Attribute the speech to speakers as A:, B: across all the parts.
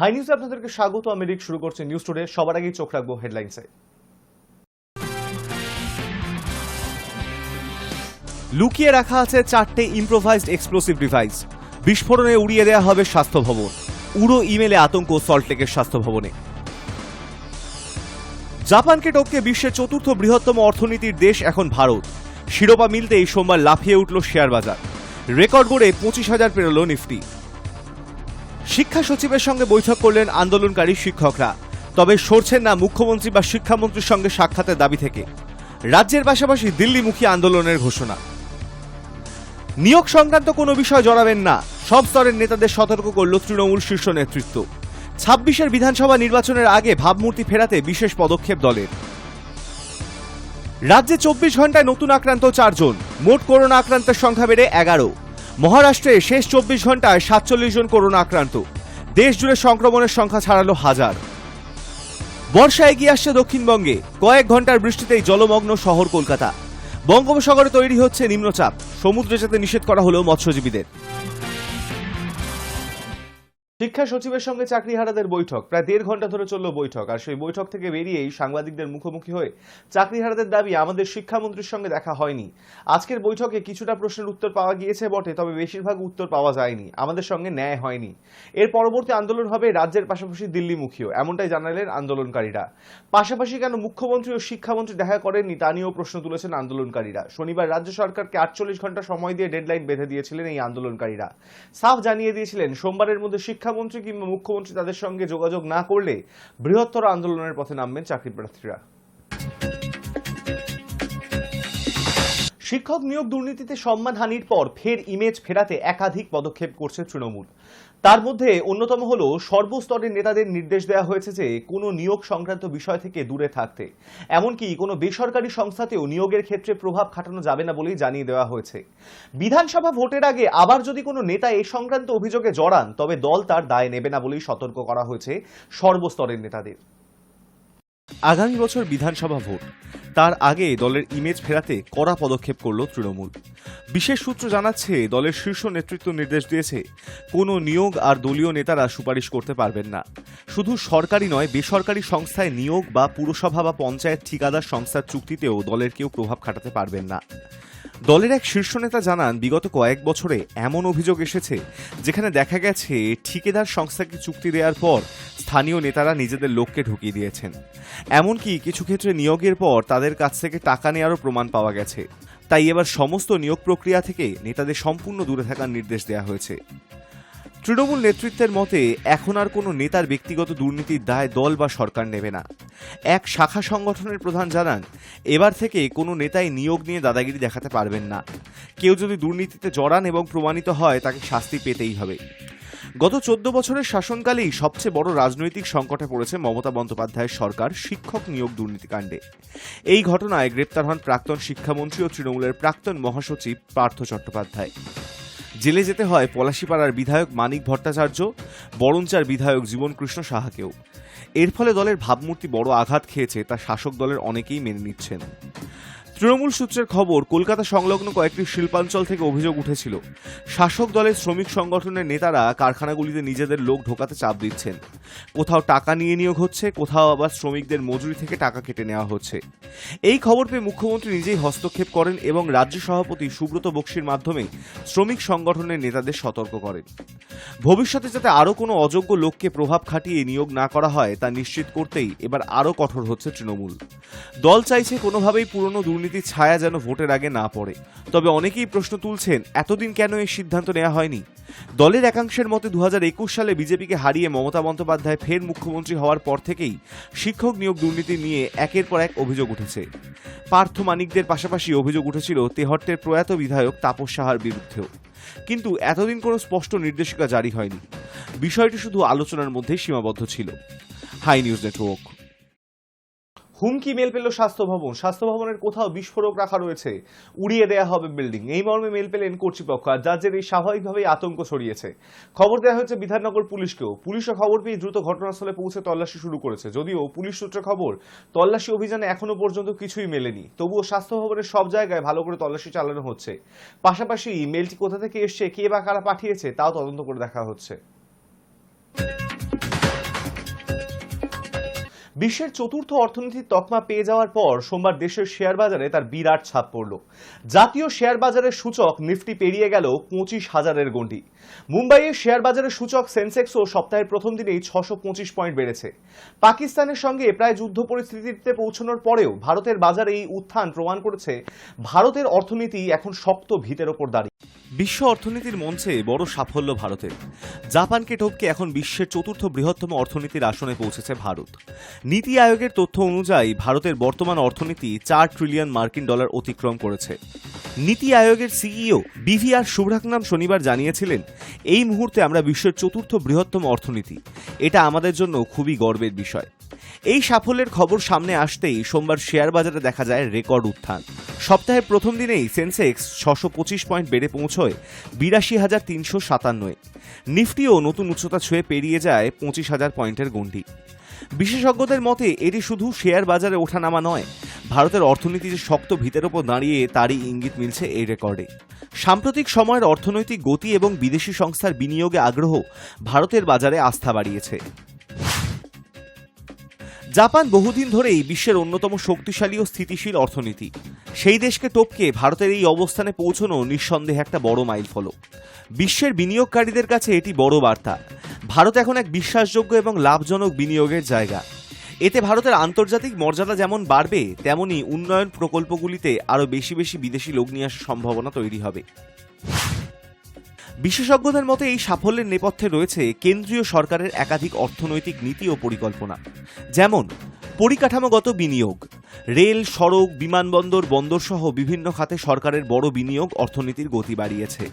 A: High নিউজে আপনাদেরকে স্বাগত। আমি রিক, শুরু করছে নিউজ টুডে। সবার আগেই চোখ রাখবো হেডলাইনসে। লুকিয়ে রাখা আছে 4টে ইম্প্রোভাইজড এক্সপ্লোসিভ ডিভাইস। বিস্ফোরণে উড়িয়ে দেওয়া হবে স্বাস্থ্য ভবন। উড়ো ইমেলে আতঙ্ক সল্টলেকের স্বাস্থ্য ভবনে। জাপানকে টপকে বিশ্বের চতুর্থ বৃহত্তম অর্থনীতির দেশ এখন ভারত। শিরোপা মিলতেই সোমবার লাফিয়ে উঠল শেয়ার বাজার। রেকর্ড গড়ে 25,000 পেরোল নিফটি। শিক্ষা সচিবের সঙ্গে বৈঠক করলেন আন্দোলনকারী শিক্ষকরা। তবে সরছেন না মুখ্যমন্ত্রী বা শিক্ষামন্ত্রীর সঙ্গে সাক্ষাতের দাবি থেকে। রাজ্যের পাশাপাশি দিল্লিমুখী আন্দোলনের ঘোষণা। নিয়োগ সংক্রান্ত কোনো বিষয় জড়াবেন না, সব স্তরের নেতাদের সতর্ক করল তৃণমূল শীর্ষ নেতৃত্ব। 26-এর বিধানসভা নির্বাচনের আগে ভাবমূর্তি ফেরাতে বিশেষ পদক্ষেপ দলের। রাজ্যে 24 ঘন্টায় নতুন আক্রান্ত 4 জন, মোট করোনা আক্রান্তের সংখ্যা বেড়ে 11। মহারাষ্ট্রে শেষ 24 ঘন্টায় 47 জন করোনা আক্রান্ত। দেশ জুড়ে সংক্রমণের সংখ্যা ছাড়ালো 1000। বর্ষা এগিয়ে আসছে দক্ষিণবঙ্গে। কয়েক ঘন্টার বৃষ্টিতেই জলমগ্ন শহর কলকাতা। বঙ্গোপসাগরে তৈরি হচ্ছে নিম্নচাপ। সমুদ্রে যেতে নিষেধ করা হলো মৎস্যজীবীদের। শিক্ষা সচিবের সঙ্গে চাকরিহারাদের বৈঠক। প্রায় 1.5 ঘন্টা ধরে চলল বৈঠক। আর সেই বৈঠক থেকে বেরিয়েই সাংবাদিকদের মুখোমুখি হয়ে চাকরিহারাদের দাবি, আমাদের শিক্ষামন্ত্রীর সঙ্গে দেখা হয়নি। আজকের বৈঠকে কিছুটা প্রশ্নের উত্তর পাওয়া গিয়েছে বটে, তবে বেশিরভাগ উত্তর পাওয়া যায়নি। আমাদের সঙ্গে ন্যায় হয়নি। এর পরবর্তী আন্দোলন হবে রাজ্যের পাশাপাশি দিল্লিমুখীও, এমনটাই জানালেন আন্দোলনকারীরা। পাশাপাশি কেন মুখ্যমন্ত্রী ও শিক্ষামন্ত্রী দেখা করেননি তা নিয়েও প্রশ্ন তুলেছেন আন্দোলনকারীরা। শনিবার রাজ্য সরকারকে 48 ঘন্টা সময় দিয়ে ডেডলাইন বেঁধে দিয়েছিলেন এই আন্দোলনকারীরা। সাফ জানিয়ে দিয়েছিলেন, সোমবারের মধ্যে শিক্ষামন্ত্রী কিংবা মুখ্যমন্ত্রী তাদের সঙ্গে যোগাযোগ না করলে বৃহত্তর আন্দোলনের পথে নামবেন চাকরি প্রার্থীরা। শিক্ষক নিয়োগ দুর্নীতিতে সম্মানহানির পর ফের ইমেজ ফেরাতে একাধিক পদক্ষেপ করছে তৃণমূল। তার মধ্যে অন্যতম হল, সর্বস্তরের নেতাদের নির্দেশ দেওয়া হয়েছে যে কোনো নিয়োগ সংক্রান্ত বিষয় থেকে দূরে থাকতে। এমনকি কোনো বেসরকারি সংস্থাতেও নিয়োগের ক্ষেত্রে প্রভাব খাটানো যাবে না বলেই জানিয়ে দেওয়া হয়েছে। বিধানসভা ভোটের আগে আবার যদি কোনো নেতা এই সংক্রান্ত অভিযোগে জড়ান, তবে দল তার দায় নেবে না বলেই সতর্ক করা হয়েছে সর্বস্তরের নেতাদের। আগামী বছর বিধানসভা ভোট, তার আগে দলের ইমেজ ফেরাতে কড়া পদক্ষেপ করল তৃণমূল। বিশেষ সূত্র জানাচ্ছে, দলের শীর্ষ নেতৃত্ব নির্দেশ দিয়েছে, কোনো নিয়োগ আর দলীয় নেতারা সুপারিশ করতে পারবেন না। শুধু সরকারি নয়, বেসরকারি সংস্থায় নিয়োগ বা পুরসভা বা পঞ্চায়েত ঠিকাদার সংস্থার চুক্তিতেও দলের কেউ প্রভাব খাটাতে পারবেন না। দলের এক শীর্ষ নেতা জানান, বিগত কয়েক বছরে এমন অভিযোগ এসেছে যেখানে দেখা গেছে ঠিকাদার সংস্থাকে চুক্তি দেওয়ার পর স্থানীয় নেতারা নিজেদের লোককে ঢুকিয়ে দিয়েছেন। এমনকি কিছু ক্ষেত্রে নিয়োগের পর তাদের কাছ থেকে টাকা নেওয়ারও প্রমাণ পাওয়া গেছে। তাই এবার সমস্ত নিয়োগ প্রক্রিয়া থেকে নেতাদের সম্পূর্ণ দূরে থাকার নির্দেশ দেওয়া হয়েছে। তৃণমূল নেতৃত্বের মতে, এখন আর কোনো নেতার ব্যক্তিগত দুর্নীতির দায় দল বা সরকার নেবে না। এক শাখা সংগঠনের প্রধান জানান, এবার থেকে কোনো নেতাই নিয়োগ নিয়ে দাদাগিরি দেখাতে পারবেন না। কেউ যদি দুর্নীতিতে জড়ান এবং প্রমাণিত হয়, তাকে শাস্তি পেতেই হবে। গত 14 বছরের শাসনকালেই সবচেয়ে বড় রাজনৈতিক সংকটে পড়েছে মমতা বন্দ্যোপাধ্যায়ের সরকার শিক্ষক নিয়োগ দুর্নীতিকাণ্ডে। এই ঘটনায় গ্রেপ্তার হন প্রাক্তন শিক্ষামন্ত্রী ও তৃণমূলের প্রাক্তন মহাসচিব পার্থ চট্টোপাধ্যায়। জেলে যেতে হয় পলাশীপাড়ার বিধায়ক মানিক ভট্টাচার্য, বরঞ্চার বিধায়ক জীবনকৃষ্ণ সাহাকেও। এর ফলে দলের ভাবমূর্তি বড় আঘাত খেয়েছে, তা শাসক দলের অনেকেই মেনে নিচ্ছেন। তৃণমূল সূত্রের খবর, কলকাতা সংলগ্ন কয়েকটি শিল্পাঞ্চল থেকে অভিযোগ উঠেছিল, শাসক দলের শ্রমিক সংগঠনের নেতারা কারখানাগুলিতে নিজেদের লোক ঢোকাতে চাপ দিচ্ছেন। কোথাও টাকা নিয়ে নিয়োগ হচ্ছে, কোথাও আবার শ্রমিকদের মজুরি থেকে টাকা কেটে নেওয়া হচ্ছে। এই খবর পেয়ে মুখ্যমন্ত্রী নিজেই হস্তক্ষেপ করেন এবং রাজ্য সভাপতি সুব্রত বক্সির মাধ্যমে শ্রমিক সংগঠনের নেতাদের সতর্ক করেন। ভবিষ্যতে যাতে আরও কোনো অযোগ্য লোককে প্রভাব খাটিয়ে নিয়োগ না করা হয় তা নিশ্চিত করতেই এবার আরও কঠোর হচ্ছে তৃণমূল। দল চাইছে কোনোভাবেই পুরনো দুর্নীতির ছায়া যেন ভোটের আগে না পড়ে। তবে অনেকেই প্রশ্ন তুলছেন, এতদিন কেন এই সিদ্ধান্ত নেওয়া হয়নি? দলের একাংশের মতে, 2021 সালে বিজেপিকে হারিয়ে মমতা বন্দ্যোপাধ্যায় ফের মুখ্যমন্ত্রী হওয়ার পর থেকেই শিক্ষক নিয়োগ দুর্নীতি নিয়ে একের পর এক অভিযোগ উঠেছে। পার্থ মানিকদের পাশাপাশি অভিযোগ উঠেছিল তেহট্টের প্রয়াত বিধায়ক তাপস সাহার বিরুদ্ধেও। কিন্তু এতদিন কোনো স্পষ্ট নির্দেশিকা জারি হয়নি। বিষয়টি শুধু আলোচনার মধ্যেই সীমাবদ্ধ ছিল। Hi news network. হুমকি মেল পেল স্বাস্থ্য ভবন। স্বাস্থ্য ভবনের কোথাও বিস্ফোরক রাখা রয়েছে, উড়িয়ে দেয়া হবে বিল্ডিং, এই মর্মে মেল পেলেন কর্তৃপক্ষ। আর যার জেরে স্বাভাবিকভাবেই আতঙ্ক ছড়িয়েছে। খবর দেওয়া হয়েছে বিধাননগর পুলিশকেও। পুলিশও খবর পেয়ে দ্রুত ঘটনাস্থলে পৌঁছে তল্লাশি শুরু করেছে। যদিও পুলিশ সূত্রে খবর, তল্লাশি অভিযানে এখনো পর্যন্ত কিছুই মেলেনি। তবুও স্বাস্থ্য ভবনের সব জায়গায় ভালো করে তল্লাশি চালানো হচ্ছে। পাশাপাশি মেলটি কোথা থেকে এসছে, কে বা কারা পাঠিয়েছে, তাও তদন্ত করে দেখা হচ্ছে। বিশ্বের চতুর্থ অর্থনীতির তকমা পেয়ে যাওয়ার পর সোমবার দেশের শেয়ার বাজারে তার বিরাট ছাপ পড়ল। জাতীয় শেয়ার বাজারের সূচক নিফটি পেরিয়ে গেল 25,000-এর গণ্ডি। মুম্বাইয়ের শেয়ার বাজারের সূচক সেন্সেক্সও সপ্তাহের প্রথম দিনেই 625 পয়েন্ট বেড়েছে। পাকিস্তানের সঙ্গে প্রায় যুদ্ধ পরিস্থিতিতে পৌঁছানোর পরেও ভারতের বাজারে এই উত্থান প্রমাণ করেছে ভারতের অর্থনীতি এখন শক্ত ভিতের ওপর দাঁড়িয়ে। বিশ্ব অর্থনীতির মঞ্চে বড় সাফল্য ভারতের। জাপানকে টপকে এখন বিশ্বের চতুর্থ বৃহত্তম অর্থনীতির আসনে পৌঁছেছে ভারত। নীতি আয়োগের তথ্য অনুযায়ী ভারতের বর্তমান অর্থনীতি 4 ট্রিলিয়ন মার্কিন ডলার অতিক্রম করেছে। নীতি আয়োগের সিইও বিভিআর সুব্রহ্মণ্যম শনিবার জানিয়েছিলেন, এই মুহূর্তে আমরা বিশ্বের চতুর্থ বৃহত্তম অর্থনীতি। এটা আমাদের জন্য খুবই গর্বের বিষয়। এই সাফল্যের খবর সামনে আসতেই সোমবার শেয়ার বাজারে দেখা যায় রেকর্ড উত্থান। সপ্তাহের প্রথম দিনেই সেন্সেক্স 625 পয়েন্ট বেড়ে পৌঁছয় 82,357-এ। নিফটিও নতুন উচ্চতা ছুঁয়ে পেরিয়ে যায় 25,000 পয়েন্টের গণ্ডি। বিশেষজ্ঞদের মতে এটি শুধু শেয়ার বাজারে ওঠানামা নয়, ভারতের অর্থনীতি যে শক্ত ভিতের ওপর দাঁড়িয়ে তারই ইঙ্গিত মিলছে এই রেকর্ডে। সাম্প্রতিক সময়ের অর্থনৈতিক গতি এবং বিদেশি সংস্থার বিনিয়োগে আগ্রহ ভারতের বাজারে আস্থা বাড়িয়েছে। জাপান বহুদিন ধরেই বিশ্বের অন্যতম শক্তিশালী ও স্থিতিশীল অর্থনীতি। সেই দেশকে টপকে ভারতের এই অবস্থানে পৌঁছানো নিঃসন্দেহে একটা বড় মাইলফলক। বিশ্বের বিনিয়োগকারীদের কাছে এটি বড় বার্তা। ভারত এখন এক বিশ্বাসযোগ্য এবং লাভজনক বিনিয়োগের জায়গা। এতে ভারতের আন্তর্জাতিক মর্যাদা যেমন বাড়বে, তেমনি উন্নয়ন প্রকল্পগুলিতে আরও বেশি বেশি বিদেশি লোক নিয়ে আসার সম্ভাবনা তৈরি হবে। বিশেষজ্ঞদের মতে এই সাফল্যের নেপথ্যে রয়েছে কেন্দ্রীয় সরকারের একাধিক অর্থনৈতিক নীতি ও পরিকল্পনা, যেমন পরিকাঠামোগত বিনিয়োগ। রেল, সড়ক, বিমানবন্দর, বন্দর সহ বিভিন্ন খাতে সরকারের বড় বিনিয়োগ অর্থনীতির গতি বাড়িয়েছে।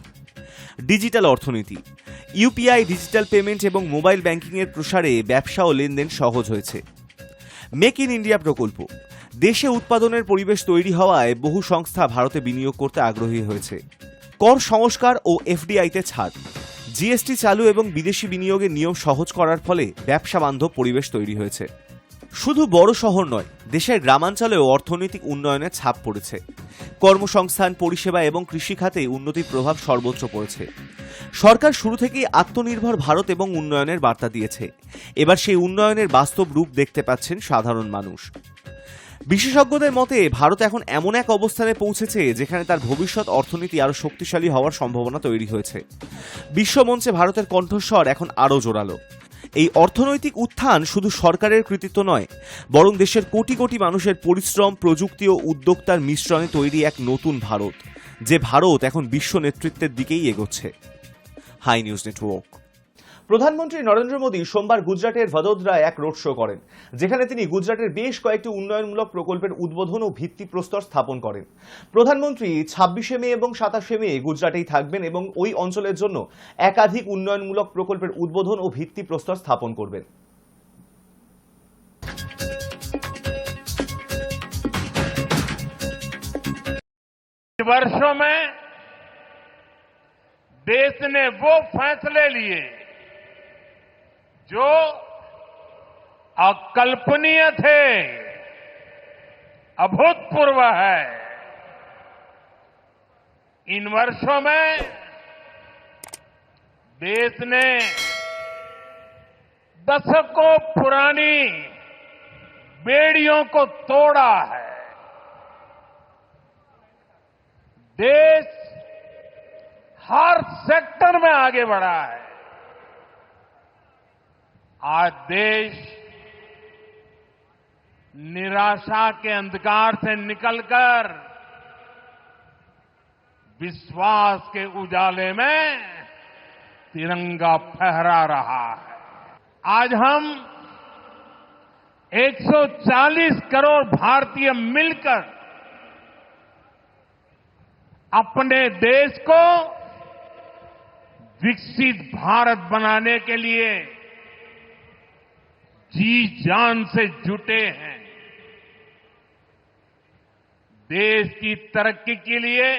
A: ডিজিটাল অর্থনীতি, ইউপিআই, ডিজিটাল পেমেন্ট এবং মোবাইল ব্যাংকিংয়ের প্রসারে ব্যবসা ও লেনদেন সহজ হয়েছে। মেক ইন ইন্ডিয়া প্রকল্প, দেশে উৎপাদনের পরিবেশ তৈরি হওয়ায় বহু সংস্থা ভারতে বিনিয়োগ করতে আগ্রহী হয়েছে। কর সংস্কার ও এফডিআইতে ছাড়, জিএসটি চালু এবং বিদেশি বিনিয়োগের নিয়ম সহজ করার ফলে ব্যবসা বান্ধব পরিবেশ তৈরি হয়েছে। শুধু বড় শহর নয়, দেশের গ্রামাঞ্চলেও অর্থনৈতিক উন্নয়নের ছাপ পড়েছে। কর্মসংস্থান, পরিষেবা এবং কৃষিখাতে উন্নতির প্রভাব সর্বোচ্চ পড়েছে। সরকার শুরু থেকেই আত্মনির্ভর ভারত এবং উন্নয়নের বার্তা দিয়েছে। এবার সেই উন্নয়নের বাস্তব রূপ দেখতে পাচ্ছেন সাধারণ মানুষ। বিশেষজ্ঞদের মতে ভারত এখন এমন এক অবস্থানে পৌঁছেছে যেখানে তার ভবিষ্যৎ অর্থনীতি আরও শক্তিশালী হওয়ার সম্ভাবনা তৈরি হয়েছে। বিশ্বমঞ্চে ভারতের কণ্ঠস্বর এখন আরও জোরালো। এই অর্থনৈতিক উত্থান শুধু সরকারের কৃতিত্ব নয়, বরং দেশের কোটি কোটি মানুষের পরিশ্রম, প্রযুক্তি ও উদ্যোক্তার মিশ্রণে তৈরি এক নতুন ভারত, যে ভারত এখন বিশ্ব নেতৃত্বের দিকেই এগোচ্ছে। Hi news network. প্রধানমন্ত্রী নরেন্দ্র মোদী সোমবার গুজরাটের ভদোদরায় এক রোড শো করেন, যেখানে তিনি গুজরাটের বেশ কয়েকটি উন্নয়নমূলক প্রকল্পের উদ্বোধন ও ভিত্তিপ্রস্তর স্থাপন করেন। প্রধানমন্ত্রী 26শে মে এবং 27শে মে গুজরাটেই থাকবেন এবং ওই অঞ্চলের জন্য একাধিক উন্নয়নমূলক প্রকল্পের উদ্বোধন ও ভিত্তিপ্রস্তর স্থাপন করবেন।
B: वर्षों में देश ने वो फैसले लिए जो अकल्पनीय थे, अभूतपूर्व है। इन वर्षों में देश ने दशकों पुरानी बेड़ियों को तोड़ा है। देश हर सेक्टर में आगे बढ़ा है। आज देश निराशा के अंधकार से निकलकर विश्वास के उजाले में तिरंगा फहरा रहा है। आज हम 140 करोड़ भारतीय मिलकर अपने देश को विकसित भारत बनाने के लिए जी जान से जुटे हैं। देश की तरक्की के लिए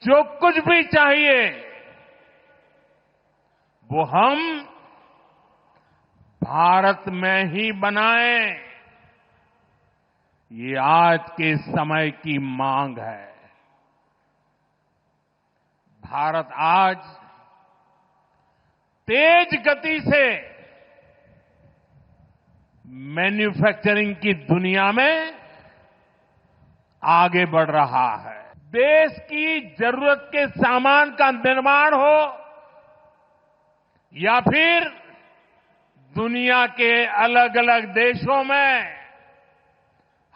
B: जो कुछ भी चाहिए वो हम भारत में ही बनाएं, ये आज के समय की मांग है। भारत आज तेज गति से मैन्युफैक्चरिंग की दुनिया में आगे बढ़ रहा है। देश की जरूरत के सामान का निर्माण हो या फिर दुनिया के अलग अलग देशों में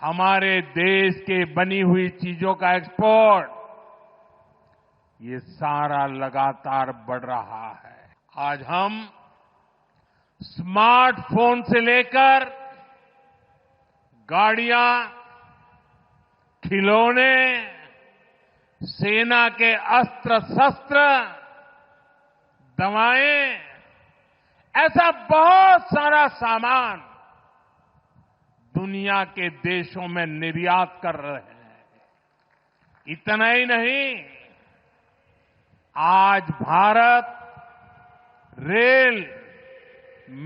B: हमारे देश के बनी हुई चीजों का एक्सपोर्ट, ये सारा लगातार बढ़ रहा है। आज हम स्मार्टफोन से लेकर गाड़ियां, खिलौने, सेना के अस्त्र शस्त्र, दवाएं, ऐसा बहुत सारा सामान दुनिया के देशों में निर्यात कर रहे हैं। इतना ही नहीं, आज भारत रेल,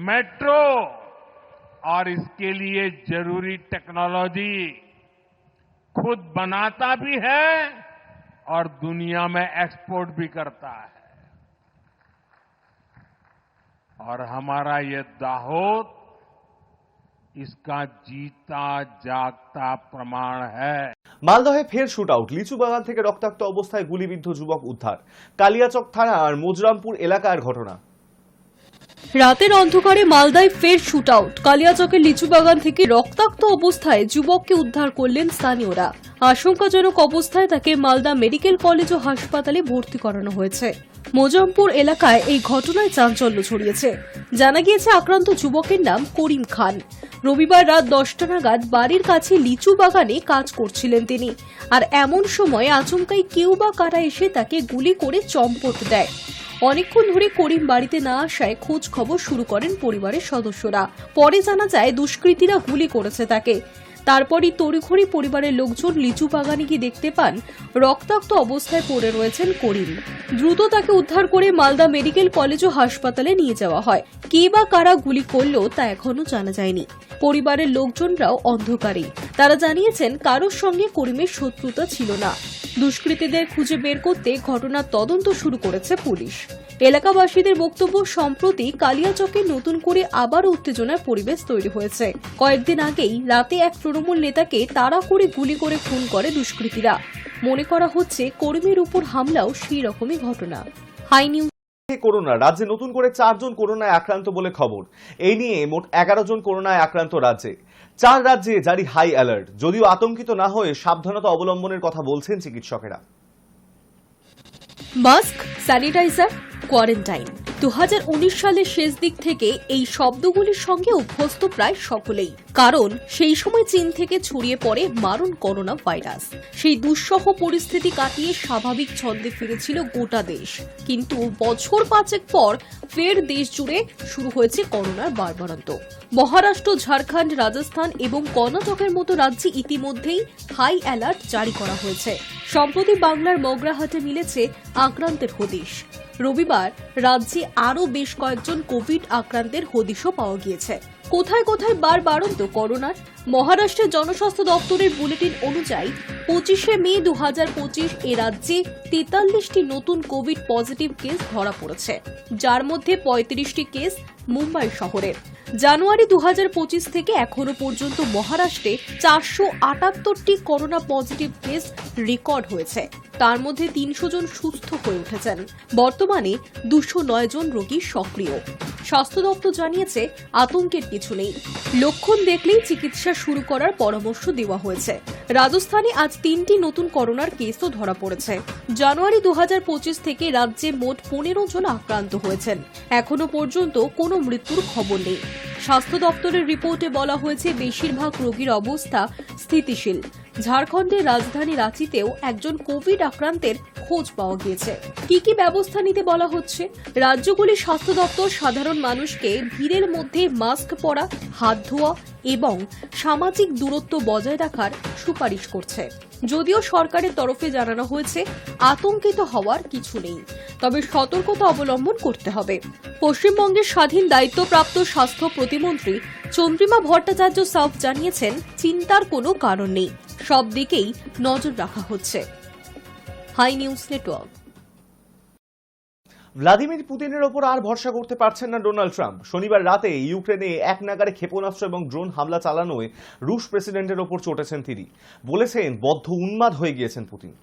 B: मेट्रो और इसके लिए जरूरी टेक्नोलॉजी खुद बनाता भी है और दुनिया में एक्सपोर्ट भी करता है। और हमारा ये दाहोद इसका जीता जागता प्रमाण है।
A: মালদহে ফের শুট আউট, লিচু বাগান থেকে রক্তাক্ত অবস্থায় গুলিবিদ্ধ যুবক উদ্ধার। কালিয়াচক থানার মোজরামপুর এলাকার ঘটনা।
C: রাতের অন্ধকারে মালদায় ফের শুট আউট। কালিয়াচকের লিচু বাগান থেকে রক্তাক্ত অবস্থায় যুবককে উদ্ধার করলেন স্থানীয়রা। আশঙ্কাজনক অবস্থায় তাকে মালদা মেডিকেল কলেজ ও হাসপাতালে ভর্তি করানো হয়েছে। মোজরামপুর এলাকায় এই ঘটনায় চাঞ্চল্য ছড়িয়েছে। জানা গিয়েছে আক্রান্ত যুবকের নাম করিম খান। রবিবার রাত 10টা নাগাদ বাড়ির কাছে লিচু বাগানে কাজ করছিলেন তিনি। আর এমন সময় আচমকাই কেউ বা কারা এসে তাকে গুলি করে চম্পট দেয়। অনেকক্ষণ ধরে করিম বাড়িতে না আসায় খোঁজ খবর শুরু করেন পরিবারের সদস্যরা। পরে জানা যায় দুষ্কৃতীরা গুলি করেছে তাকে। তারপরই তড়িঘড়ি পরিবারের লোকজন লিচু বাগানে গিয়ে দেখতে পান রক্তাক্ত অবস্থায় পড়ে রয়েছেন করিম। দ্রুত তাকে উদ্ধার করে মালদা মেডিকেল কলেজ ও হাসপাতালে নিয়ে যাওয়া হয়। কে বা কারা গুলি করল তা এখনো জানা যায়নি। পরিবারের লোকজনরাও অন্ধকারে। তারা জানিয়েছেন কারোর সঙ্গে করিমের শত্রুতা ছিল না। দুষ্কৃতীদের খুঁজে বের করতে ঘটনার তদন্ত শুরু করেছে পুলিশ। এলাকাবাসীদের বক্তব্য, সম্প্রতি কালিয়াচকে নতুন করে আবার উত্তেজনার পরিবেশ তৈরি হয়েছে। কয়েকদিন আগেই রাতে এক তৃণমূল নেতাকে তাড়া করে গুলি করে খুন করে দুষ্কৃতীরা। মনে করা হচ্ছে কর্মীর উপর হামলাও সেই রকমই ঘটনা। High news.
A: করোনা রাজ্যে নতুন করে 4 জন করোনায় আক্রান্ত বলে খবর। এই নিয়ে মোট 11 জন করোনায় আক্রান্ত রাজ্যে। 4 রাজ্যে জারি হাই অ্যালার্ট। যদিও আতঙ্কিত না হয়ে সাবধানতা অবলম্বনের কথা বলছেন চিকিৎসকেরা।
C: Mask, sanitiser, quarantine. 2019 সালের শেষ দিক থেকে এই শব্দগুলির সঙ্গে অভ্যস্ত প্রায় সকলেই। কারণ সেই সময় চীন থেকে ছড়িয়ে পড়ে মারণ করোনা ভাইরাস। সেই দুঃসহ পরিস্থিতি কাটিয়ে স্বাভাবিক ছন্দে ফিরেছিল গোটা দেশ। কিন্তু বছর 5 পর ফের দেশ জুড়ে শুরু হয়েছে করোনার বাড়বাড়ন্ত। মহারাষ্ট্র, ঝাড়খণ্ড, রাজস্থান এবং কর্ণাটকের মতো রাজ্যে ইতিমধ্যেই হাই অ্যালার্ট জারি করা হয়েছে। সম্প্রতি বাংলার মগরাহাটে মিলেছে আক্রান্তের হদিশ। রবিবার রাজ্যে আরও বেশ কয়েকজন কোভিড আক্রান্তের হদিশও পাওয়া গিয়েছে। কোথায় কোথায় বাড়বাড়ন্ত করোনার? মহারাষ্ট্রের জনস্বাস্থ্য দপ্তরের বুলেটিন অনুযায়ী 25শে মে 2025 এ রাজ্যে 43টি নতুন কোভিড পজিটিভ কেস ধরা পড়েছে, যার মধ্যে 35টি কেস মুম্বাই শহরের। জানুয়ারি 2025 থেকে এখনো পর্যন্ত মহারাষ্ট্রে 478টি করোনা পজিটিভ কেস রেকর্ড হয়েছে। তার মধ্যে 300 জন সুস্থ হয়ে উঠেছেন। বর্তমানে 209 জন রোগী সক্রিয়। স্বাস্থ্য দপ্তর জানিয়েছে আতঙ্কের কিছু নেই। লক্ষণ দেখলেই চিকিৎসা শুরু করার পরামর্শ দেওয়া হয়েছে। রাজস্থানে আজ 3টি নতুন করোনার কেসও ধরা পড়েছে। জানুয়ারি 2025 থেকে রাজ্যে মোট 15 জন আক্রান্ত হয়েছেন। এখনো পর্যন্ত কোনো মৃত্যুর খবর নেই। স্বাস্থ্য দপ্তরের রিপোর্টে বলা হয়েছে বেশিরভাগ রোগীর অবস্থা স্থিতিশীল। ঝাড়খণ্ডের রাজধানী রাঁচিতেও একজন কোভিড আক্রান্তের খোঁজ পাওয়া গিয়েছে। কি কি ব্যবস্থা নিতে বলা হচ্ছে? রাজ্যগুলির স্বাস্থ্য দপ্তর সাধারণ মানুষকে ভিড়ের মধ্যে মাস্ক পরা, হাত ধোয়া এবং সামাজিক দূরত্ব বজায় রাখার সুপারিশ করছে। যদিও সরকারের তরফে জানানো হয়েছে আতঙ্কিত হওয়ার কিছু নেই, তবে সতর্কতা অবলম্বন করতে হবে। পশ্চিমবঙ্গের স্বাধীন দায়িত্বপ্রাপ্ত স্বাস্থ্য প্রতিমন্ত্রী চন্দ্রিমা ভট্টাচার্য সাফ জানিয়েছেন চিন্তার কোনো কারণ নেই, সব দিকেই নজর রাখা হচ্ছে। High news network.
A: ভ্লাদিমির পুতিনের ওপর আর ভরসা করতে পারছেন না ডোনাল্ড ট্রাম্প। শনিবার রাতে ইউক্রেনে এক নাগাড়ে ক্ষেপণাস্ত্র এবং ড্রোন হামলা চালানোয় রুশ প্রেসিডেন্টের ওপর চটেছেন তিনি। বলেছেন বদ্ধ উন্মাদ হয়ে গিয়েছেন পুতিন।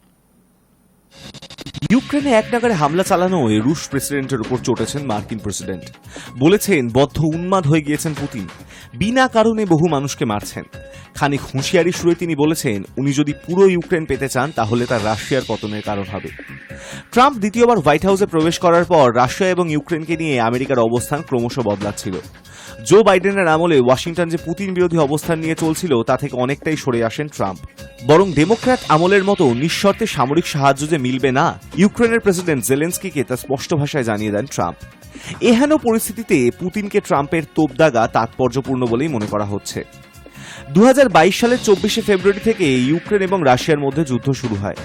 A: ইউক্রেনে এক নাগাড়ে হামলা চালানোয় রুশ প্রেসিডেন্টের উপর চটেছেন মার্কিন প্রেসিডেন্ট। বলেছেন বদ্ধ উন্মাদ হয়ে গিয়েছেন পুতিন, বিনা কারণে বহু মানুষকে মারছেন। খানিক হুঁশিয়ারি সুরে তিনি বলেছেন উনি যদি পুরো ইউক্রেন পেতে চান তাহলে তার রাশিয়ার পতনের কারণ হবে। ট্রাম্প দ্বিতীয়বার হোয়াইট হাউসে প্রবেশ করার পর রাশিয়া এবং ইউক্রেনকে নিয়ে আমেরিকার অবস্থান ক্রমশ বদলাচ্ছিল। জো বাইডেনের আমলে ওয়াশিংটন যে পুতিন বিরোধী অবস্থান নিয়ে চলছিল তা থেকে অনেকটাই সরে আসেন ট্রাম্প। বরং ডেমোক্র্যাট আমলের মতো নিঃশর্তে সামরিক সাহায্য যে মিলবে না, ইউক্রেনের প্রেসিডেন্ট জেলেন্সকিকে তা স্পষ্ট ভাষায় জানিয়ে দেন ট্রাম্প। এহেন পরিস্থিতিতে পুতিনকে ট্রাম্পের তোপদাগা তাৎপর্যপূর্ণ বলেই মনে করা হচ্ছে। 2022 সালের 24শে ফেব্রুয়ারি থেকে ইউক্রেন এবং রাশিয়ার মধ্যে যুদ্ধ শুরু হয়।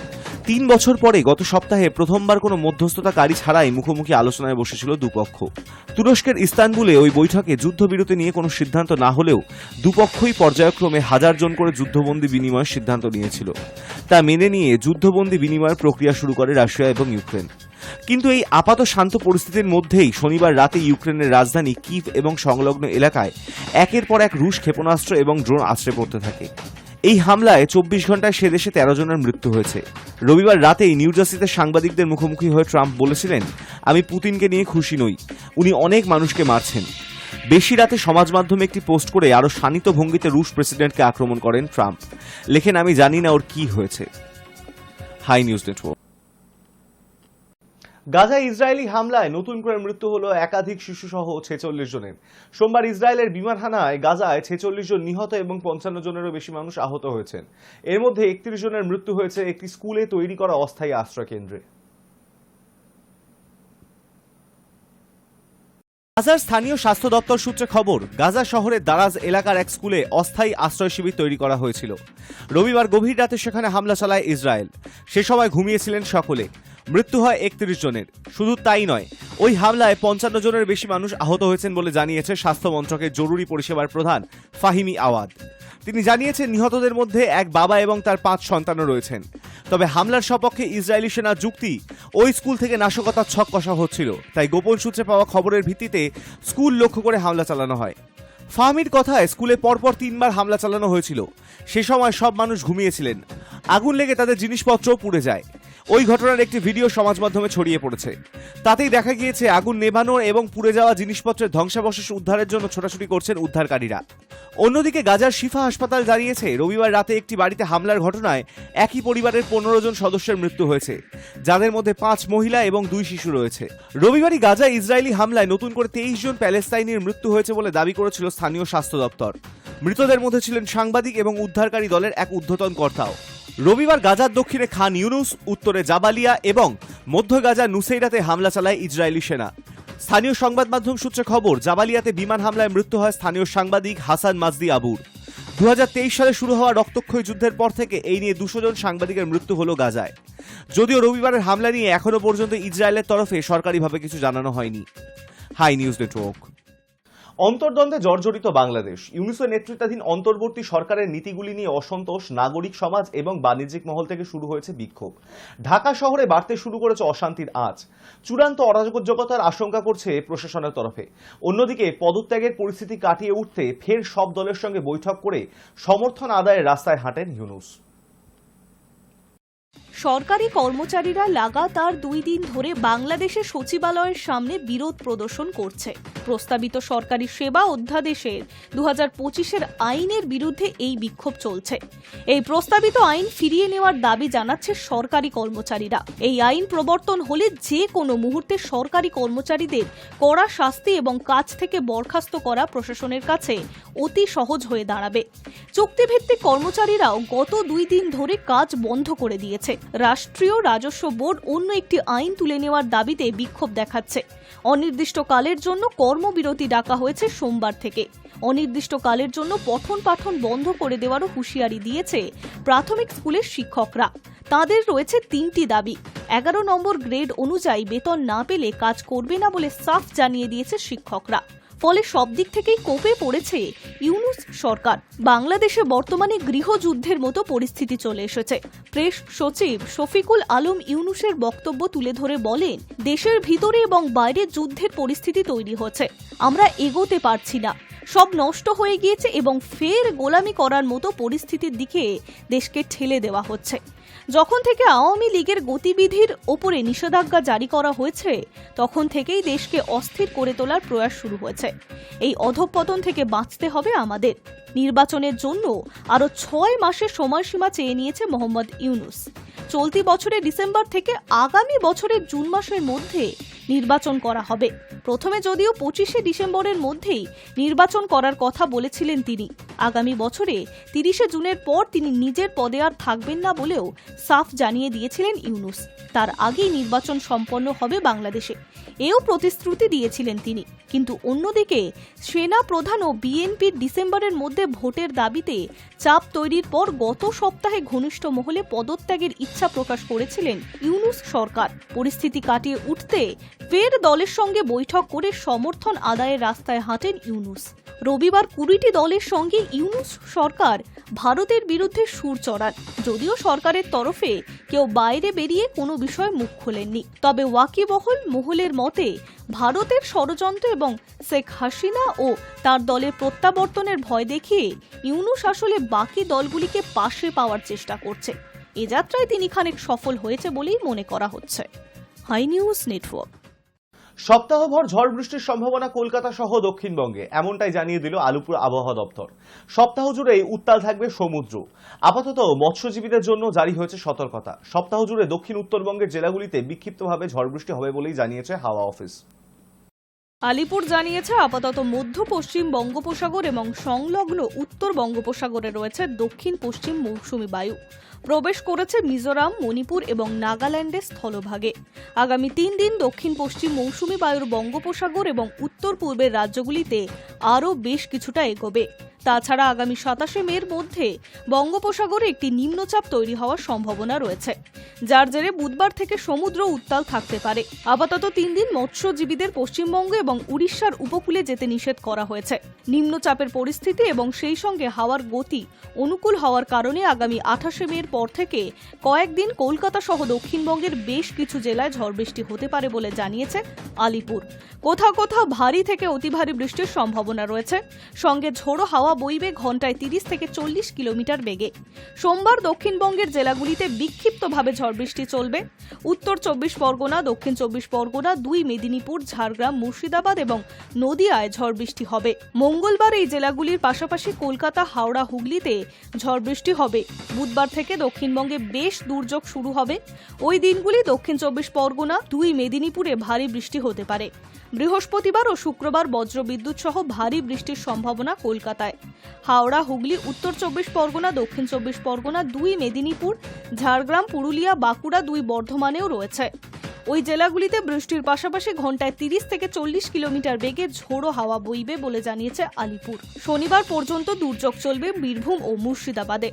A: 3 বছর পরে গত সপ্তাহে প্রথমবার কোনো মধ্যস্থতাকারী ছাড়াই মুখোমুখি আলোচনায় বসেছিল দুপক্ষ। তুরস্কের ইস্তানবুলে ওই বৈঠকে যুদ্ধবিরতি নিয়ে কোনো সিদ্ধান্ত না হলেও দুপক্ষই পর্যায়ক্রমে 1000 জন করে যুদ্ধবন্দী বিনিময়ের সিদ্ধান্ত নিয়েছিল। তা মেনে নিয়ে যুদ্ধবন্দী বিনিময়ের প্রক্রিয়া শুরু করে রাশিয়া এবং ইউক্রেন। কিন্তু এই আপাত শান্ত পরিস্থিতির মধ্যেই শনিবার রাতে ইউক্রেনের রাজধানী কিভ এবং সংলগ্ন এলাকায় একের পর এক রুশ ক্ষেপণাস্ত্র এবং ড্রোন আছড়ে পড়তে থাকে। এই হামলায় 24 ঘন্টায় সে দেশে 13 জনের মৃত্যু হয়েছে। রবিবার রাতেই নিউ জার্সিতে সাংবাদিকদের মুখোমুখি হয়ে ট্রাম্প বলেছিলেন, আমি পুতিনকে নিয়ে খুশি নই, উনি অনেক মানুষকে মারছেন। বেশি রাতে সমাজ মাধ্যমে একটি পোস্ট করে আরো শানিত ভঙ্গিতে রুশ প্রেসিডেন্টকে আক্রমণ করেন ট্রাম্প। লেখেন, আমি জানি না ওর কি হয়েছে। Hi news network. গাজায় ইসরায়েলি হামলায় নতুন করে মৃত্যু হলো একাধিক শিশুসহ 46 জনের। সোমবার ইসরায়েলের বিমান হামলায় গাজায় 46 জন নিহত এবং 55 জনেরও বেশি মানুষ আহত হয়েছেন। এর মধ্যে 31 জনের মৃত্যু হয়েছে একটি স্কুলে তৈরি করা অস্থায়ী আশ্রয় কেন্দ্রে। গাজার স্থানীয় স্বাস্থ্য দপ্তর সূত্রে খবর, গাজা শহরের দারাজ এলাকার এক স্কুলে অস্থায়ী আশ্রয় শিবির তৈরি করা হয়েছিল। রবিবার গভীর রাতে সেখানে হামলা চালায় ইসরায়েল। সে সময় ঘুমিয়েছিলেন সকলে। মৃত্যু হয় 31 জনের। শুধু তাই নয়, ওই হামলায় 55 জনের বেশি মানুষ আহত হয়েছেন বলে জানিয়েছে স্বাস্থ্য মন্ত্রকের জরুরি পরিষেবার প্রধান ফাহিমি আওয়াদ। তিনি জানিয়েছেন নিহতদের মধ্যে এক বাবা এবং তার 5 সন্তানও রয়েছেন। তবে হামলার সপক্ষে ইসরায়েলি সেনার যুক্তি, ওই স্কুল থেকে নাশকতার ছক কষা হচ্ছিল, তাই গোপন সূত্রে পাওয়া খবরের ভিত্তিতে স্কুল লক্ষ্য করে হামলা চালানো হয়। ফাহমির কথায় স্কুলে পরপর 3 বার হামলা চালানো হয়েছিল। সে সময় সব মানুষ ঘুমিয়েছিলেন। আগুন লেগে তাদের জিনিসপত্রও পুড়ে যায়। ওই ঘটনার একটি ভিডিও সমাজ মাধ্যমে ছড়িয়ে পড়েছে। তাতেই দেখা গিয়েছে আগুন নেভানোর এবং পুড়ে যাওয়া জিনিসপত্রের ধ্বংসাবশেষ উদ্ধারের জন্য ছোটাছুটি করছেন উদ্ধারকারীরা। অন্যদিকে গাজার শিফা হাসপাতাল জানিয়েছে, রবিবার রাতে একটি বাড়িতে হামলার ঘটনায় একই পরিবারের 15 জন সদস্যের মৃত্যু হয়েছে, যাদের মধ্যে 5 মহিলা এবং 2 শিশু রয়েছে। রবিবারই গাজায় ইসরায়েলি হামলায় নতুন করে 23 জন প্যালেস্তাইনির মৃত্যু হয়েছে বলে দাবি করেছিল স্থানীয় স্বাস্থ্য দপ্তর। মৃতদের মধ্যে ছিলেন সাংবাদিক এবং উদ্ধারকারী দলের এক ঊর্ধ্বতন কর্তাও। রবিবার গাজার দক্ষিণে খান ইউনুস, উত্তরে জাবালিয়া এবং মধ্য গাজার নুসেইরাতে হামলা চালায় ইসরায়েলি সেনা। স্থানীয় সংবাদ মাধ্যম সূত্রে খবর, জাবালিয়াতে বিমান হামলায় মৃত্যু হয় স্থানীয় সাংবাদিক হাসান মাজদি আবুর। 2023 সালে শুরু হওয়া রক্তক্ষয়ী যুদ্ধের পর থেকে এই নিয়ে 200 জন সাংবাদিকের মৃত্যু হলো গাজায়। যদিও রবিবারের হামলা নিয়ে এখনো পর্যন্ত ইসরায়েলের তরফে সরকারিভাবে কিছু জানানো হয়নি। High news network. অন্তর্দ্বন্দ্বে জর্জরিত বাংলাদেশ। ইউনূসের নেতৃত্বাধীন অন্তর্বর্তী সরকারের নীতিগুলি নিয়ে অসন্তোষ নাগরিক সমাজ এবং বাণিজ্যিক মহল থেকে শুরু হয়েছে বিক্ষোভ। ঢাকা শহরে বাড়তে শুরু করেছে অশান্তির আঁচ। চূড়ান্ত অরাজকতার আশঙ্কা করছে প্রশাসনের তরফে। অন্যদিকে পদত্যাগের পরিস্থিতি কাটিয়ে উঠতে ফের সব দলের সঙ্গে বৈঠক করে সমর্থন আদায়ের রাস্তায় হাঁটেন ইউনূস।
D: সরকারি কর্মচারীরা লাগাতার 2 দিন ধরে বাংলাদেশের সচিবালয়ের সামনে বিরোধ প্রদর্শন করছে। প্রস্তাবিত সরকারি সেবা অধ্যাদেশের 2025-এর আইনের বিরুদ্ধে এই বিক্ষোভ চলছে। এই প্রস্তাবিত আইন ফিরিয়ে নেওয়ার দাবি জানাচ্ছে সরকারি কর্মচারীরা। এই আইন প্রবর্তন হলে যে কোনো মুহূর্তে সরকারি কর্মচারীদের কড়া শাস্তি এবং কাজ থেকে বরখাস্ত করা প্রশাসনের কাছে অতি সহজ হয়ে দাঁড়াবে। চুক্তিভিত্তিক কর্মচারীরাও গত 2 দিন ধরে কাজ বন্ধ করে দিয়েছে। রাষ্ট্রীয় রাজস্ব বোর্ড অন্য একটি আইন তুলে নেওয়ার দাবিতে বিক্ষোভ দেখাচ্ছে। অনির্দিষ্টকালের জন্য কর্মবিরতি ডাকা হয়েছে সোমবার থেকে। অনির্দিষ্টকালের জন্য পঠন পাঠন বন্ধ করে দেওয়ারও হুঁশিয়ারি দিয়েছে প্রাথমিক স্কুলের শিক্ষকরা। তাদের রয়েছে 3টি দাবি। 11 নম্বর গ্রেড অনুযায়ী বেতন না পেলে কাজ করবে না বলে সাফ জানিয়ে দিয়েছে শিক্ষকরা। ফলে সব দিক থেকেই কোপে পড়েছে ইউনূস সরকার। বাংলাদেশে বর্তমানে গৃহযুদ্ধের মতো পরিস্থিতি চলে এসেছে। প্রেস সচিব শফিকুল আলম ইউনূসের বক্তব্য তুলে ধরে বলেন, দেশের ভিতরে এবং বাইরে যুদ্ধের পরিস্থিতি তৈরি হচ্ছে। আমরা এগোতে পারছি না, সব নষ্ট হয়ে গিয়েছে এবং ফের গোলামি করার মতো পরিস্থিতির দিকে দেশকে ঠেলে দেওয়া হচ্ছে। যখন থেকে আওয়ামী লীগের গতিবিধির ওপরে নিষেধাজ্ঞা জারি করা হয়েছে, তখন থেকেই দেশকে অস্থির করে তোলার প্রয়াস শুরু হয়েছে। এই অধঃপতন থেকে বাঁচতে হবে আমাদের। নির্বাচনের জন্য আরো 6 মাসের সময়সীমা চেয়ে নিয়েছে মোহাম্মদ ইউনূস। চলতি বছরের ডিসেম্বর থেকে আগামী বছরের জুন মাসের মধ্যে নির্বাচন করা হবে। প্রথমে যদিও 25শে ডিসেম্বরের মধ্যেই নির্বাচন করার কথা বলেছিলেন তিনি। আগামী বছরে 30শে জুনের পর তিনি নিজের পদে আর থাকবেন না বলেও সাফ জানিয়ে দিয়েছিলেন ইউনূস। তার আগেই নির্বাচন সম্পন্ন হবে বাংলাদেশে, এও প্রতিশ্রুতি দিয়েছিলেন তিনি। কিন্তু অন্যদিকে সেনা প্রধান ও বিএনপির ডিসেম্বরের মধ্যে ভোটের দাবিতে চাপ তৈরির পর গত সপ্তাহে ঘনিষ্ঠ মহলে পদত্যাগের ইচ্ছা প্রকাশ করেছিলেন ইউনূস সরকার। পরিস্থিতি কাটিয়ে উঠতে ফের দলের সঙ্গে বৈঠক করে সমর্থন আদায়ের রাস্তায় হাঁটেন ইউনূস। রবিবার 20টি দলের সঙ্গে ইউনূস সরকার ভারতের বিরুদ্ধে সুর চড়ান। যদিও সরকারের তরফে কেউ বাইরে বেরিয়ে কোনো বিষয়ে মুখ খোলেননি, তবে ওয়াকিবহল মহলের মতে ভারতের ষড়যন্ত্র এবং শেখ হাসিনা ও তার দলের প্রত্যাবর্তনের ভয় দেখিয়ে ইউনূস আসলে বাকি দলগুলিকে পাশে পাওয়ার চেষ্টা করছে। এ যাত্রায় তিনি খানিক সফল হয়েছে বলেই মনে করা হচ্ছে। High news network.
A: সপ্তাহভর ঝড় বৃষ্টির সম্ভাবনা কলকাতা সহ দক্ষিণবঙ্গে, এমনটাই জানিয়ে দিল আলিপুর আবহাওয়া দপ্তর। সপ্তাহ জুড়েই উত্তাল থাকবে সমুদ্র। আপাতত মৎস্যজীবীদের জন্য জারি হয়েছে সতর্কতা। সপ্তাহ জুড়ে দক্ষিণ উত্তরবঙ্গের জেলাগুলিতে বিক্ষিপ্তভাবে ঝড় বৃষ্টি হবে বলেই জানিয়েছে হাওয়া অফিস।
D: আলিপুর জানিয়েছে, আপাতত মধ্য পশ্চিম বঙ্গোপসাগর এবং সংলগ্ন উত্তর বঙ্গোপসাগরে রয়েছে দক্ষিণ পশ্চিম মৌসুমী বায়ু। প্রবেশ করেছে মিজোরাম, মণিপুর এবং নাগাল্যান্ডের স্থলভাগে। আগামী 3 দিন দক্ষিণ পশ্চিম মৌসুমী বায়ুর বঙ্গোপসাগর এবং উত্তর পূর্বের রাজ্যগুলিতে আরও বেশ কিছুটা এগোবে। তাছাড়া আগামী 27শে মের মধ্যে বঙ্গোপসাগরে একটি নিম্নচাপ তৈরি হওয়ার সম্ভাবনা রয়েছে, যার জেরে বুধবার থেকে সমুদ্র উত্তাল থাকতে পারে। আপাতত 3 দিন মৎস্যজীবীদের পশ্চিমবঙ্গ এবং উড়িষ্যার উপকূলে যেতে নিষেধ করা হয়েছে। নিম্নচাপের পরিস্থিতি এবং সেই সঙ্গে হাওয়ার গতি অনুকূল হওয়ার কারণে আগামী 28শে মের পর থেকে কয়েকদিন কলকাতা সহ দক্ষিণবঙ্গের বেশ কিছু জেলায় ঝড় বৃষ্টি হতে পারে বলে জানিয়েছে আলিপুর। কোথাও কোথাও ভারী থেকে অতি ভারী বৃষ্টির সম্ভাবনা রয়েছে, সঙ্গে ঝোড়ো হাওয়া বইবে ঘন্টায় 30 থেকে 40 কিলোমিটার বেগে। সোমবার দক্ষিণবঙ্গের জেলাগুলিতে বিক্ষিপ্তভাবে ঝড় বৃষ্টি চলবে। উত্তর 24 পরগনা, দক্ষিণ 24 পরগনা, 2 মেদিনীপুর, ঝাড়গ্রাম, মুর্শিদাবাদ এবং নদিয়ায় ঝড় বৃষ্টি হবে। মঙ্গলবার এই জেলাগুলির পাশাপাশি কলকাতা, হাওড়া, হুগলিতে ঝড় বৃষ্টি হবে। বুধবার থেকে দক্ষিণবঙ্গে বেশ দুর্যোগ শুরু হবে। ওই দিনগুলি দক্ষিণ 24 পরগনা, 2 মেদিনীপুরে ভারী বৃষ্টি হতে পারে। বৃহস্পতিবার ও শুক্রবার বজ্রবিদ্যুৎ সহ ভারী বৃষ্টির সম্ভাবনা কলকাতায়। হাওড়া, হুগলি, উত্তর 24 পরগনা, দক্ষিণ 24 পরগনা, 2 মেদিনীপুর, ঝাড়গ্রাম, পুরুলিয়া, বাঁকুড়া, 2 বর্ধমানেও রয়েছে। ওই জেলাগুলিতে বৃষ্টির পাশাপাশি ঘন্টায় 30 থেকে 40 কিলোমিটার বেগে ঝোড়ো হাওয়া বইবে বলে জানিয়েছে আলিপুর। শনিবার পর্যন্ত দুর্যোগ চলবে বীরভূম ও মুর্শিদাবাদে।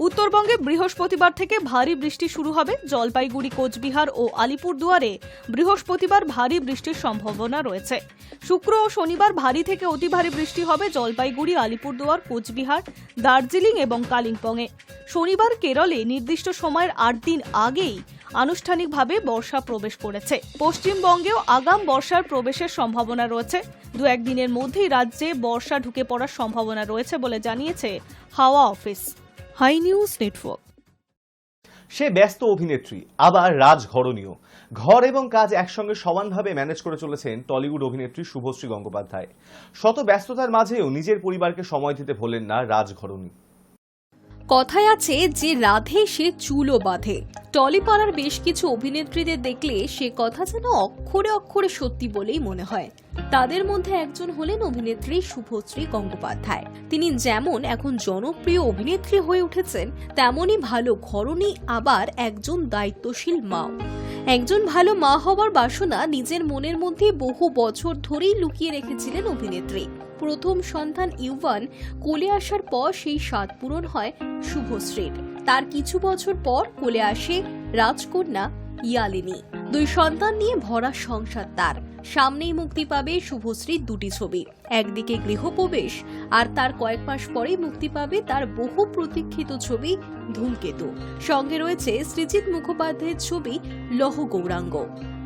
D: উত্তরবঙ্গে বৃহস্পতিবার থেকে ভারী বৃষ্টি শুরু হবে। জলপাইগুড়ি, কোচবিহার ও আলিপুরদুয়ারে বৃহস্পতিবার ভারী বৃষ্টির সম্ভাবনা রয়েছে। শুক্র ও শনিবার ভারী থেকে অতি ভারী বৃষ্টি হবে জলপাইগুড়ি, আলিপুরদুয়ার, কোচবিহার, দার্জিলিং এবং কালিম্পংয়ে। শনিবার কেরলে নির্দিষ্ট সময়ের 8 দিন আগেই আনুষ্ঠানিকভাবে বর্ষা প্রবেশ করেছে। পশ্চিমবঙ্গেও আগাম বর্ষার প্রবেশের সম্ভাবনা রয়েছে। 2-1 দিনের মধ্যেই রাজ্যে বর্ষা ঢুকে পড়ার সম্ভাবনা রয়েছে বলে জানিয়েছে হাওয়া অফিস। Hi news network.
A: সে ব্যস্ত অভিনেত্রী, আবার রাজঘরণীয়। ঘর এবং কাজ একসঙ্গে সমানভাবে ম্যানেজ করে চলেছেন টলিউড অভিনেত্রী শুভশ্রী গঙ্গোপাধ্যায়। শত ব্যস্ততার মাঝেও নিজের পরিবারকে সময় দিতে ভোলেন না রাজঘরণী।
C: কথায় আছে যে রাধে সে চুলও বাঁধে। টলিপাড়ার বেশ কিছু অভিনেত্রীদের দেখলে সে কথা যেন অক্ষরে অক্ষরে সত্যি বলেই মনে হয়। তাদের মধ্যে একজন হলেন অভিনেত্রী শুভশ্রী গঙ্গোপাধ্যায়। তিনি যেমন এখন জনপ্রিয় অভিনেত্রী হয়ে উঠেছেন, তেমনই ভালো ঘরণী, আবার একজন দায়িত্বশীল মাও। একজন ভালো মা হওয়ার বাসনা নিজের মনের মধ্যে বহু বছর ধরেই লুকিয়ে রেখেছিলেন অভিনেত্রী। প্রথম সন্তান ইউভান কোলে আসার পর সেই স্বাদ পূরণ হয় শুভশ্রীর। তার কিছু বছর পর কোলে আসে রাজকন্যা ইয়ালিনী। 2 সন্তান নিয়ে ভরা সংসার তার। সামনেই মুক্তি পাবে শুভশ্রীর দুটি ছবি, একদিকে গৃহপ্রবেশ আর তার কয়েক মাস পরেই মুক্তি পাবে তার বহু প্রতীক্ষিত ছবি ধূমকেতু। সঙ্গে রয়েছে সৃজিত মুখোপাধ্যায়ের ছবি লৌহ গৌরাঙ্গ।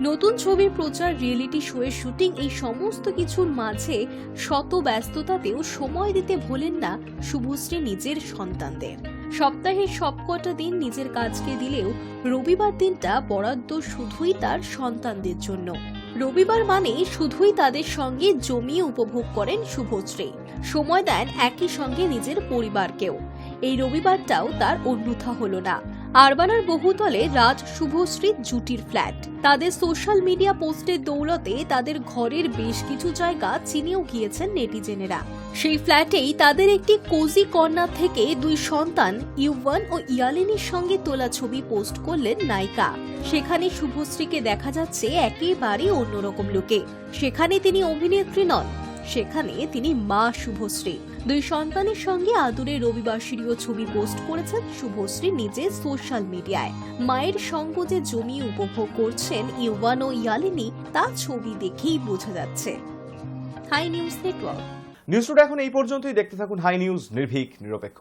C: নতুন ছবির প্রচার, রিয়েলিটি শোয়ের শুটিং, এই সমস্ত কিছুর মাঝে শত ব্যস্ততাতেও সময় দিতে ভোলেন না শুভশ্রী নিজের সন্তানদের। সপ্তাহের সবকটা দিন নিজের কাজকে দিলেও রবিবার দিনটা বরাদ্দ শুধুই তার সন্তানদের জন্য। রবিবার মানে শুধুই তাদের সঙ্গে জমিয়ে উপভোগ করেন শুভশ্রী, সময় দেন একই সঙ্গে নিজের পরিবারকেও। এই রবিবারটাও তার অন্যথা হলো না। আরবানার বহুতলে রাজ শুভশ্রীর জুটির ফ্ল্যাট। তাদের সোশ্যাল মিডিয়া পোস্টের দৌলতে তাদের ঘরের বেশ কিছু জায়গা চিনেও গিয়েছেন নেটিজেনেরা। সেই ফ্ল্যাটেই তাদের একটি কোজি কর্নার থেকে দুই সন্তান ইউভান ও ইয়ালিনীর সঙ্গে তোলা ছবি পোস্ট করলেন নায়িকা। সেখানে শুভশ্রীকে দেখা যাচ্ছে একেবারে অন্যরকম লুকে। সেখানে তিনি অভিনেত্রী নন, সেখানে তিনি মা শুভশ্রী। দুই সন্তানের সঙ্গে আদুরে রবিবাসরীয় ছবি পোস্ট করেছেন শুভশ্রী নিজের সোশ্যাল মিডিয়ায়। মায়ের সঙ্গ যে জমিয়ে উপভোগ করছেন ইউভান ও ইয়ালিনী, তা ছবি দেখেই বোঝা যাচ্ছে। Hi news network.
A: News today এখন এই পর্যন্তই। দেখতে থাকুন হাই নিউজ, নির্ভীক নিরপেক্ষ।